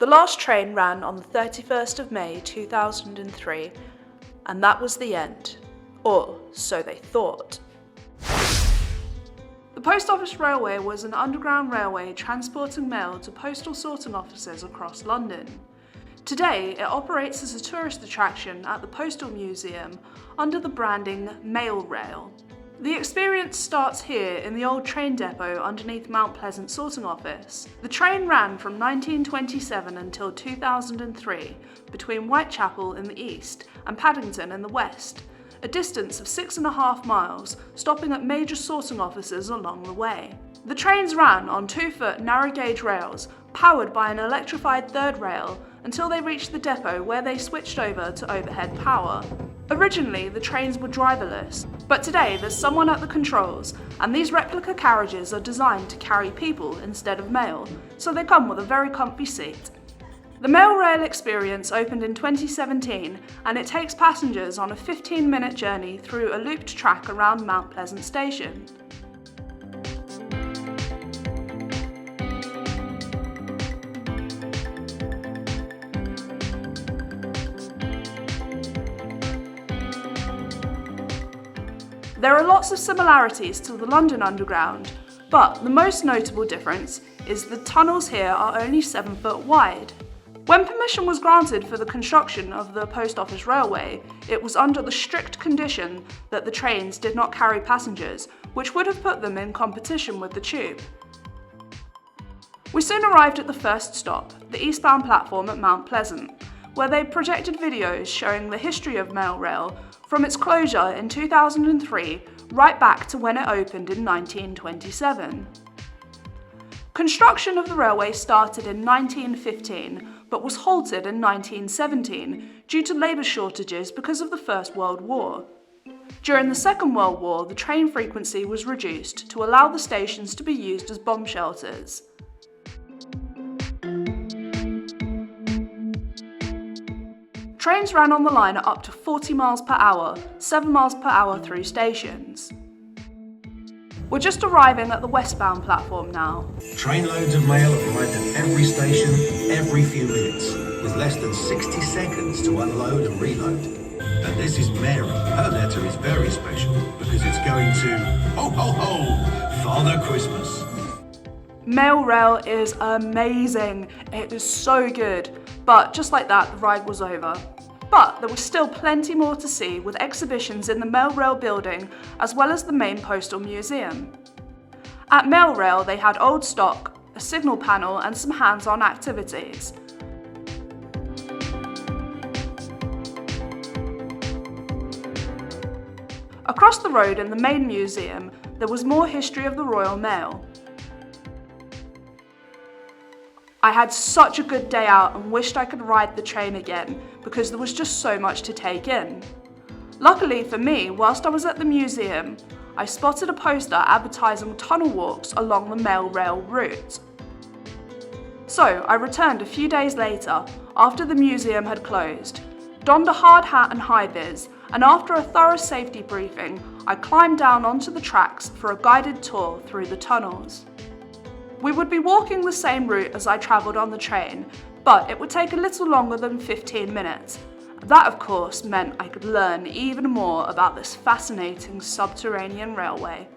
The last train ran on the 31st of May 2003, and that was the end. Or so they thought. The Post Office Railway was an underground railway transporting mail to postal sorting offices across London. Today, it operates as a tourist attraction at the Postal Museum under the branding Mail Rail. The experience starts here in the old train depot underneath Mount Pleasant sorting office. The train ran from 1927 until 2003 between Whitechapel in the east and Paddington in the west, a distance of 6.5 miles, stopping at major sorting offices along the way. The trains ran on 2-foot narrow gauge rails, powered by an electrified third rail, until they reached the depot where they switched over to overhead power. Originally, the trains were driverless, but today there's someone at the controls, and these replica carriages are designed to carry people instead of mail, so they come with a very comfy seat. The Mail Rail experience opened in 2017, and it takes passengers on a 15-minute journey through a looped track around Mount Pleasant Station. There are lots of similarities to the London Underground, but the most notable difference is the tunnels here are only 7 foot wide. When permission was granted for the construction of the Post Office Railway, it was under the strict condition that the trains did not carry passengers, which would have put them in competition with the tube. We soon arrived at the first stop, the eastbound platform at Mount Pleasant, where they projected videos showing the history of Mail Rail from its closure in 2003 right back to when it opened in 1927. Construction of the railway started in 1915, but was halted in 1917 due to labour shortages because of the First World War. During the Second World War, the train frequency was reduced to allow the stations to be used as bomb shelters. Trains ran on the line at up to 40 miles per hour, 7 miles per hour through stations. We're just arriving at the westbound platform now. Trainloads of mail arrived at every station every few minutes, with less than 60 seconds to unload and reload. And this is Mary. Her letter is very special because it's going to, ho ho ho, Father Christmas. Mail Rail is amazing. It is so good. But just like that, the ride was over. But there was still plenty more to see, with exhibitions in the Mail Rail building as well as the main Postal Museum. At Mail Rail they had old stock, a signal panel and some hands-on activities. Across the road in the main museum there was more history of the Royal Mail. I had such a good day out and wished I could ride the train again because there was just so much to take in. Luckily for me, whilst I was at the museum, I spotted a poster advertising tunnel walks along the Mail Rail route. So I returned a few days later, after the museum had closed, donned a hard hat and high-vis, and after a thorough safety briefing, I climbed down onto the tracks for a guided tour through the tunnels. We would be walking the same route as I travelled on the train, but it would take a little longer than 15 minutes. That, of course, meant I could learn even more about this fascinating subterranean railway.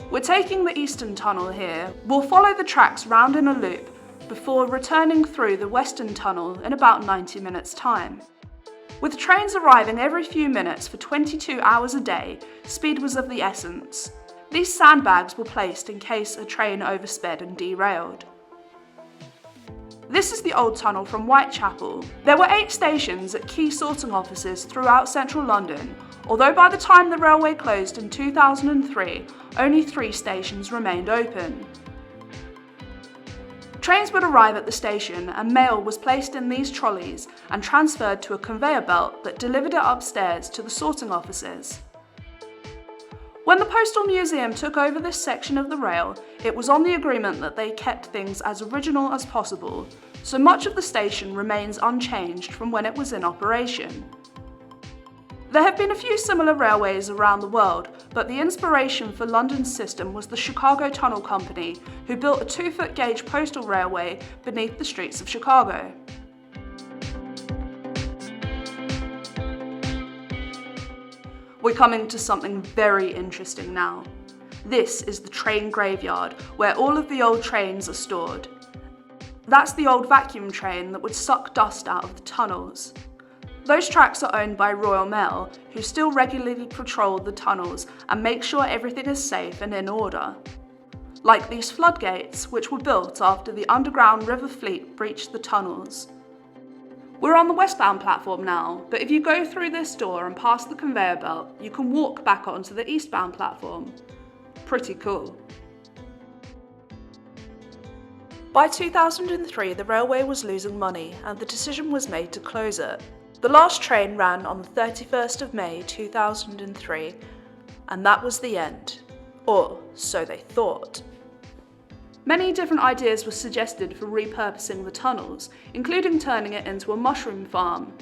We're taking the Eastern Tunnel here. We'll follow the tracks round in a loop before returning through the Western Tunnel in about 90 minutes' time. With trains arriving every few minutes for 22 hours a day, speed was of the essence. These sandbags were placed in case a train oversped and derailed. This is the old tunnel from Whitechapel. There were 8 stations at key sorting offices throughout central London, although by the time the railway closed in 2003, only 3 stations remained open. Trains would arrive at the station and mail was placed in these trolleys and transferred to a conveyor belt that delivered it upstairs to the sorting offices. When the Postal Museum took over this section of the rail, it was on the agreement that they kept things as original as possible, so much of the station remains unchanged from when it was in operation. There have been a few similar railways around the world, But the inspiration for London's system was the Chicago Tunnel Company, who built a 2-foot gauge postal railway beneath the streets of Chicago. We're coming to something very interesting now. This is the train graveyard, where all of the old trains are stored. That's the old vacuum train that would suck dust out of the tunnels. Those tracks are owned by Royal Mail, who still regularly patrol the tunnels and make sure everything is safe and in order. Like these floodgates, which were built after the underground river fleet breached the tunnels. We're on the westbound platform now, but if you go through this door and past the conveyor belt, you can walk back onto the eastbound platform. Pretty cool. By 2003, the railway was losing money and the decision was made to close it. The last train ran on the 31st of May 2003, and that was the end. Or so they thought. Many different ideas were suggested for repurposing the tunnels, including turning it into a mushroom farm.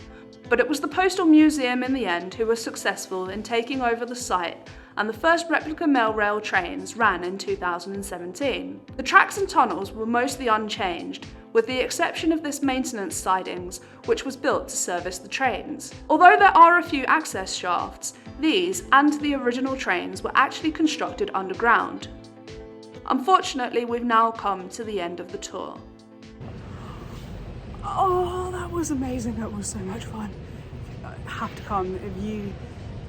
But it was the Postal Museum in the end who were successful in taking over the site, and the first replica mail rail trains ran in 2017. The tracks and tunnels were mostly unchanged, with the exception of this maintenance sidings, which was built to service the trains. Although there are a few access shafts, these and the original trains were actually constructed underground. Unfortunately, we've now come to the end of the tour. Oh, that was amazing. That was so much fun. Have to come if you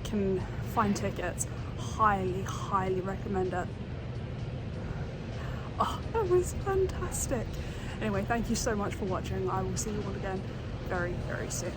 can find tickets. Highly, highly recommend it. Oh, that was fantastic. Anyway, thank you so much for watching. I will see you all again very, very soon.